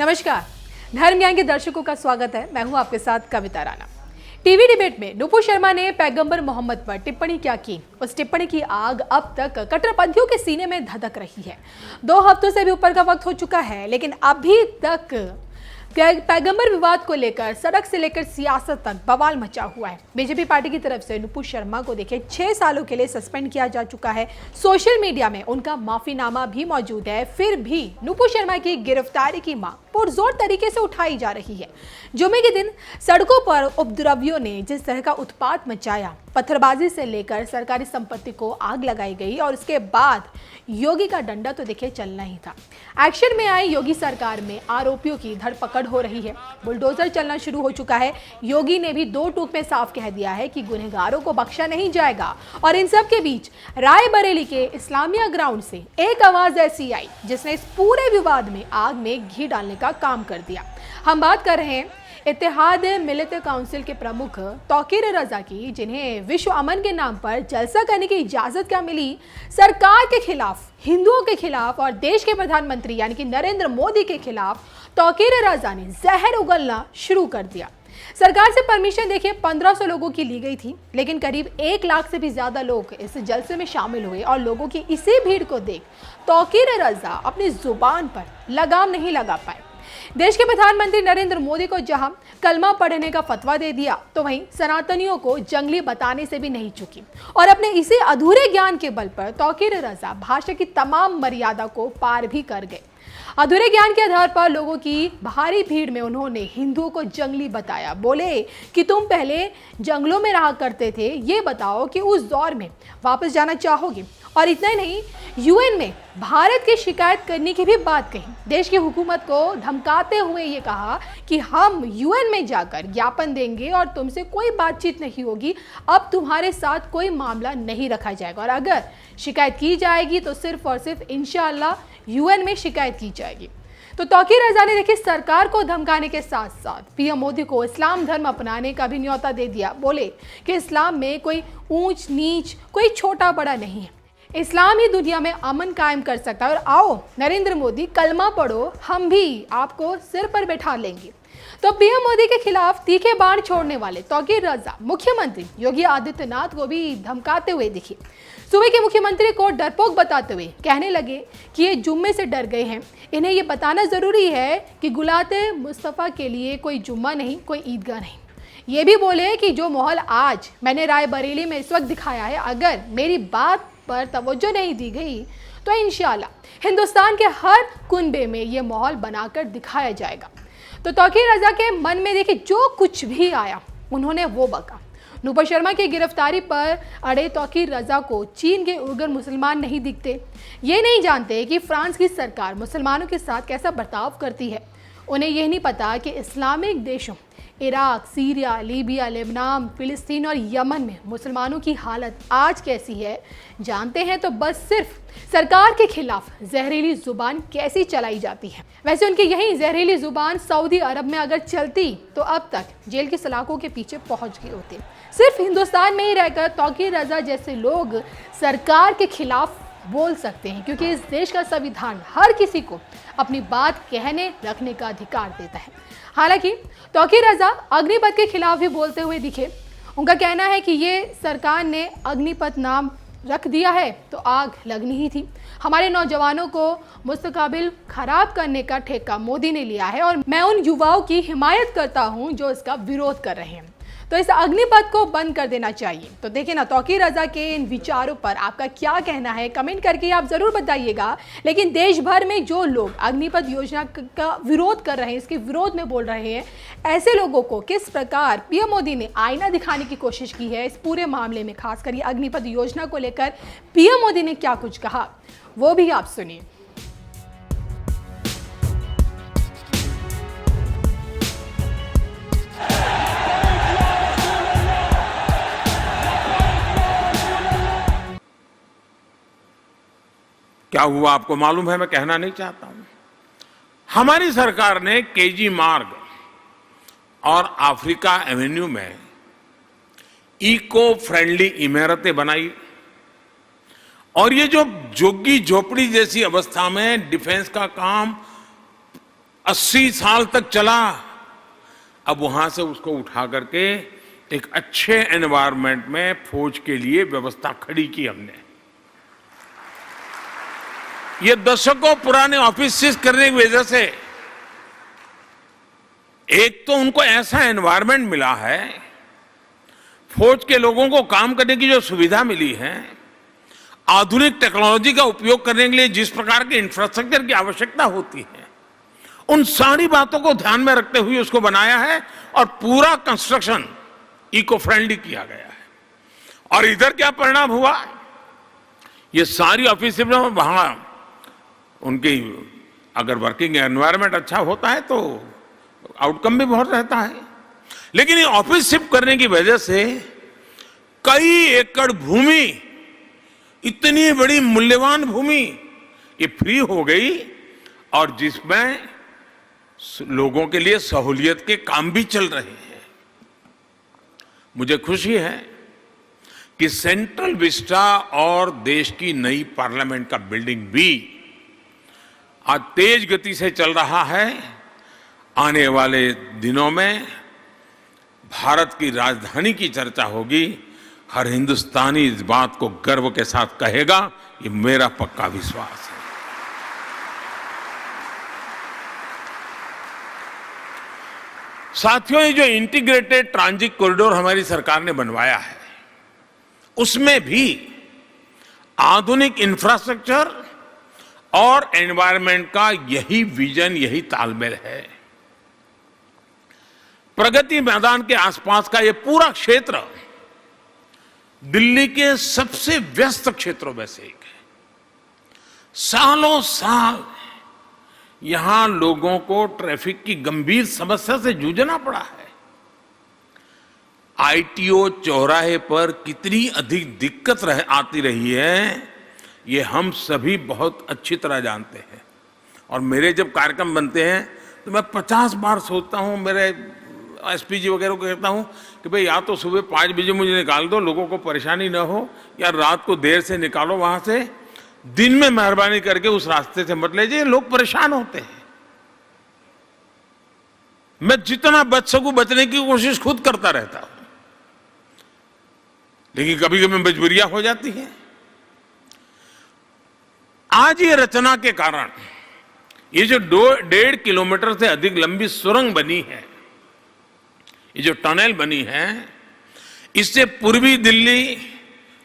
नमस्कार, धर्म ज्ञान के दर्शकों का स्वागत है। मैं हूं आपके साथ कविता राणा। टीवी डिबेट में नुपुर शर्मा ने पैगंबर मोहम्मद पर टिप्पणी क्या की, उस टिप्पणी की आग अब तक कट्टरपंथियों के सीने में धधक रही है। 2 हफ्तों से भी ऊपर का वक्त हो चुका है, लेकिन अभी तक पैगंबर विवाद को लेकर सड़क से लेकर सियासत तक बवाल मचा हुआ है। बीजेपी पार्टी की तरफ से नुपुर शर्मा को देखिए 6 सालों के लिए सस्पेंड किया जा चुका है। सोशल मीडिया में उनका माफीनामा भी मौजूद है। फिर भी नुपुर शर्मा की गिरफ्तारी की मांग पुरजोर तरीके से उठाई जा रही है। जुमे के दिन सड़कों पर उपद्रवियों ने जिस तरह का उत्पात मचाया, पत्थरबाजी से लेकर सरकारी संपत्ति को आग लगाई गई और उसके बाद योगी का डंडा तो देखिए चलना ही था। एक्शन में आई योगी सरकार में आरोपियों की धरपकड़ हो रही है, बुलडोजर चलना शुरू हो चुका है। योगी ने भी 2 टूक में साफ कह दिया है कि गुनहगारों को बख्शा नहीं जाएगा। और इन सब के बीच रायबरेली के इस्लामिया ग्राउंड से एक आवाज ऐसी आई जिसने इस पूरे विवाद में आग में घी डालने का काम कर दिया। हम बात कर रहे हैं इत्तेहाद मिल्लत काउंसिल के प्रमुख तौकीर रजा की, जिन्हें विश्व अमन के नाम पर जलसा करने की इजाजत क्या मिली। सरकार के खिलाफ, हिंदुओं के खिलाफ और देश के प्रधानमंत्री यानी कि नरेंद्र मोदी के खिलाफ तौकीर रजा ने जहर उगलना शुरू कर दिया। सरकार से परमिशन देखिए 1500 लोगों की ली गई थी, लेकिन करीब 1 लाख से भी ज्यादा लोग इस जलसे में शामिल हुए और लोगों की इसी भीड़ को देख तौकीर रजा अपनी जुबान पर लगाम नहीं लगा पाए। देश के प्रधानमंत्री नरेंद्र मोदी को जहां कलमा पढ़ने का फतवा दे दिया, तो वहीं सनातनियों को जंगली बताने से भी नहीं चुकी और अपने इसी अधूरे ज्ञान के बल पर तौकीर रजा भाषा की तमाम मर्यादा को पार भी कर गए। अधूरे ज्ञान के आधार पर लोगों की भारी भीड़ में उन्होंने हिंदुओं को जंगली बताया। बोले कि तुम पहले जंगलों में रहा करते थे, ये बताओ कि उस दौर में वापस जाना चाहोगे। और इतना ही नहीं, यूएन में भारत की शिकायत करने की भी बात कही। देश की हुकूमत को धमकाते हुए ये कहा कि हम यूएन में जाकर ज्ञापन देंगे और तुमसे कोई बातचीत नहीं होगी, अब तुम्हारे साथ कोई मामला नहीं रखा जाएगा और अगर शिकायत की जाएगी तो सिर्फ और सिर्फ इंशाअल्लाह यूएन में शिकायत की जाएगी। तो तौकीर रजा ने देखिए सरकार को धमकाने के साथ साथ पीएम मोदी को इस्लाम धर्म अपनाने का भी न्योता दे दिया। बोले कि इस्लाम में कोई ऊंच नीच, कोई छोटा बड़ा नहीं है, इस्लाम ही दुनिया में अमन कायम कर सकता है और आओ नरेंद्र मोदी कलमा पढ़ो, हम भी आपको सिर पर बैठा लेंगे। तो पीएम मोदी के खिलाफ तीखे बाण छोड़ने वाले तौकीर रजा मुख्यमंत्री योगी आदित्यनाथ को भी धमकाते हुए दिखे। सूबे के मुख्यमंत्री को डरपोक बताते हुए कहने लगे कि ये जुम्मे से डर गए हैं, इन्हें ये बताना जरूरी है कि गुलाते मुस्तफ़ा के लिए कोई जुम्मा नहीं, कोई ईदगाह नहीं। ये भी बोले कि जो माहौल आज मैंने रायबरेली में इस वक्त दिखाया है, अगर मेरी बात पर तवज्जो नहीं दी गई तो इंशाल्लाह हिंदुस्तान के हर कुनबे में ये माहौल बनाकर दिखाया जाएगा। तो तौकीर रजा के मन में देखिए जो कुछ भी आया उन्होंने वो बका। नुपुर शर्मा की गिरफ्तारी पर अड़े तौकीर रजा को चीन के उइगर मुसलमान नहीं दिखते, ये नहीं जानते कि फ्रांस की सरकार मुसलमानों के साथ कैसा बर्ताव करती है। उन्हें यह नहीं पता कि इस्लामिक देशों इराक, सीरिया, लीबिया, लेबनान, फिलिस्तीन और यमन में मुसलमानों की हालत आज कैसी है। जानते हैं तो बस सिर्फ सरकार के खिलाफ जहरीली जुबान कैसी चलाई जाती है। वैसे उनकी यही जहरीली जुबान सऊदी अरब में अगर चलती तो अब तक जेल की सलाखों के पीछे पहुंच गए होते। सिर्फ हिंदुस्तान में ही रहकर तौकीर रजा जैसे लोग सरकार के खिलाफ बोल सकते हैं, क्योंकि इस देश का संविधान हर किसी को अपनी बात कहने रखने का अधिकार देता है। हालांकि तौकीर रजा अग्निपथ के खिलाफ भी बोलते हुए दिखे। उनका कहना है कि ये सरकार ने अग्निपथ नाम रख दिया है तो आग लगनी ही थी। हमारे नौजवानों को मुस्तकबिल खराब करने का ठेका मोदी ने लिया है और मैं उन युवाओं की हिमायत करता हूं जो इसका विरोध कर रहे हैं, तो इस अग्निपथ को बंद कर देना चाहिए। तो देखिए ना, तौकीर रजा के इन विचारों पर आपका क्या कहना है, कमेंट करके आप जरूर बताइएगा। लेकिन देश भर में जो लोग अग्निपथ योजना का विरोध कर रहे हैं, इसके विरोध में बोल रहे हैं, ऐसे लोगों को किस प्रकार पीएम मोदी ने आईना दिखाने की कोशिश की है इस पूरे मामले में, खासकर ये अग्निपथ योजना को लेकर पीएम मोदी ने क्या कुछ कहा, वो भी आप सुनिए। क्या हुआ आपको मालूम है, मैं कहना नहीं चाहता हूं। हमारी सरकार ने केजी मार्ग और अफ्रीका एवेन्यू में इको फ्रेंडली इमारतें बनाई और ये जो झुग्गी झोपड़ी जैसी अवस्था में डिफेंस का काम 80 साल तक चला। अब वहां से उसको उठा करके एक अच्छे एनवायरनमेंट में फौज के लिए व्यवस्था खड़ी की हमने। ये दशकों पुराने ऑफिस करने की वजह से एक तो उनको ऐसा एनवायरनमेंट मिला है, फौज के लोगों को काम करने की जो सुविधा मिली है, आधुनिक टेक्नोलॉजी का उपयोग करने के लिए जिस प्रकार के इंफ्रास्ट्रक्चर की आवश्यकता होती है, उन सारी बातों को ध्यान में रखते हुए उसको बनाया है और पूरा कंस्ट्रक्शन इको फ्रेंडली किया गया है। और इधर क्या परिणाम हुआ, ये सारी ऑफिस में वहां उनकी अगर वर्किंग एनवायरनमेंट अच्छा होता है तो आउटकम भी बहुत रहता है। लेकिन ये ऑफिस शिफ्ट करने की वजह से कई एकड़ भूमि, इतनी बड़ी मूल्यवान भूमि ये फ्री हो गई और जिसमें लोगों के लिए सहूलियत के काम भी चल रहे हैं। मुझे खुशी है कि सेंट्रल विस्टा और देश की नई पार्लियामेंट का बिल्डिंग भी आज तेज गति से चल रहा है। आने वाले दिनों में भारत की राजधानी की चर्चा होगी। हर हिंदुस्तानी इस बात को गर्व के साथ कहेगा, ये मेरा पक्का विश्वास है। साथियों, ये जो इंटीग्रेटेड ट्रांजिट कॉरिडोर हमारी सरकार ने बनवाया है, उसमें भी आधुनिक इंफ्रास्ट्रक्चर और एनवायरनमेंट का यही विजन, यही तालमेल है। प्रगति मैदान के आसपास का ये पूरा क्षेत्र दिल्ली के सबसे व्यस्त क्षेत्रों में से एक है। सालों साल यहां लोगों को ट्रैफिक की गंभीर समस्या से जूझना पड़ा है। आईटीओ चौराहे पर कितनी अधिक दिक्कत आती रही है, ये हम सभी बहुत अच्छी तरह जानते हैं। और मेरे जब कार्यक्रम बनते हैं तो मैं 50 बार सोचता हूं, मेरे एसपीजी वगैरह को कहता हूं कि भाई या तो सुबह 5 बजे मुझे निकाल दो, लोगों को परेशानी ना हो, या रात को देर से निकालो वहां से, दिन में मेहरबानी करके उस रास्ते से मत ले जाइए, लोग परेशान होते हैं। मैं जितना बच सकूं बचने की कोशिश खुद करता रहता हूं, लेकिन कभी कभी मजबूरियां हो जाती हैं। आज ये रचना के कारण ये जो 1.5 किलोमीटर से अधिक लंबी सुरंग बनी है, ये जो टनल बनी है, इससे पूर्वी दिल्ली,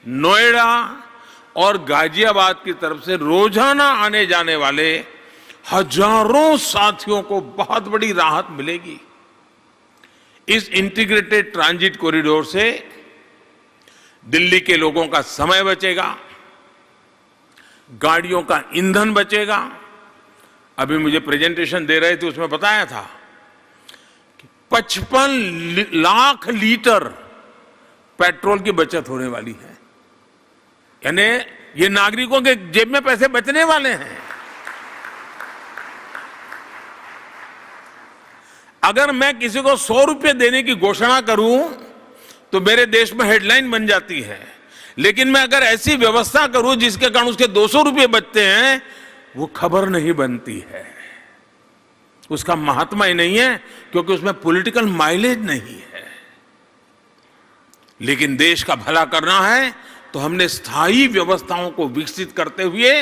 नोएडा और गाजियाबाद की तरफ से रोजाना आने जाने वाले हजारों साथियों को बहुत बड़ी राहत मिलेगी। इस इंटीग्रेटेड ट्रांजिट कॉरिडोर से दिल्ली के लोगों का समय बचेगा, गाड़ियों का ईंधन बचेगा। अभी मुझे प्रेजेंटेशन दे रहे थे, उसमें बताया था कि 55 लाख लीटर पेट्रोल की बचत होने वाली है। यानी ये नागरिकों के जेब में पैसे बचने वाले हैं। अगर मैं किसी को 100 रुपये देने की घोषणा करूं तो मेरे देश में हेडलाइन बन जाती है, लेकिन मैं अगर ऐसी व्यवस्था करूं जिसके कारण उसके 200 रुपये बचते हैं, वो खबर नहीं बनती है, उसका महात्मा ही नहीं है, क्योंकि उसमें पॉलिटिकल माइलेज नहीं है। लेकिन देश का भला करना है तो हमने स्थायी व्यवस्थाओं को विकसित करते हुए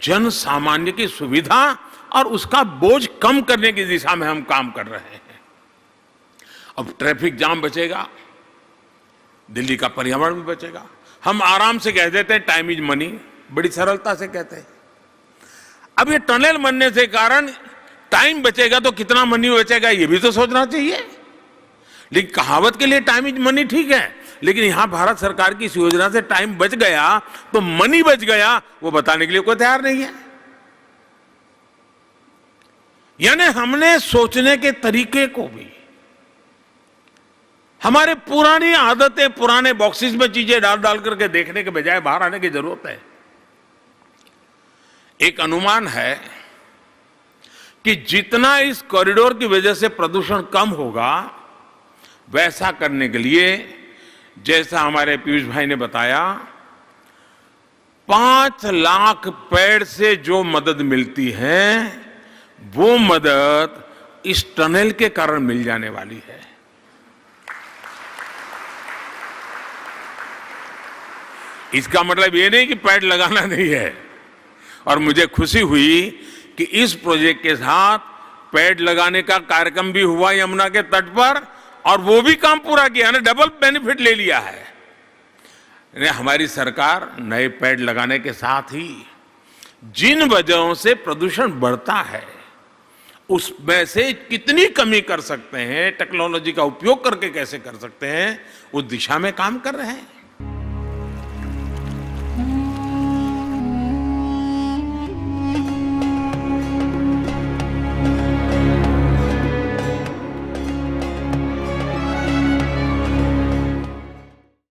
जन सामान्य की सुविधा और उसका बोझ कम करने की दिशा में हम काम कर रहे हैं। अब ट्रैफिक जाम बचेगा, दिल्ली का पर्यावरण भी बचेगा। हम आराम से कह देते हैं टाइम इज मनी, बड़ी सरलता से कहते हैं। अब ये टनल बनने से कारण टाइम बचेगा तो कितना मनी बचेगा ये भी तो सोचना चाहिए। लेकिन कहावत के लिए टाइम इज मनी ठीक है, लेकिन यहां भारत सरकार की इस योजना से टाइम बच गया तो मनी बच गया, वो बताने के लिए कोई तैयार नहीं है। यानी हमने सोचने के तरीके को भी, हमारे पुरानी आदतें, पुराने बॉक्सेस में चीजें डाल डाल करके देखने के बजाय बाहर आने की जरूरत है। एक अनुमान है कि जितना इस कॉरिडोर की वजह से प्रदूषण कम होगा, वैसा करने के लिए, जैसा हमारे पीयूष भाई ने बताया, 5 लाख पेड़ से जो मदद मिलती है वो मदद इस टनल के कारण मिल जाने वाली है। इसका मतलब ये नहीं कि पेड़ लगाना नहीं है। और मुझे खुशी हुई कि इस प्रोजेक्ट के साथ पेड़ लगाने का कार्यक्रम भी हुआ यमुना के तट पर, और वो भी काम पूरा किया ना, डबल बेनिफिट ले लिया है। हमारी सरकार नए पेड़ लगाने के साथ ही जिन वजहों से प्रदूषण बढ़ता है उसमें से कितनी कमी कर सकते हैं, टेक्नोलॉजी का उपयोग करके कैसे कर सकते हैं, उस दिशा में काम कर रहे हैं।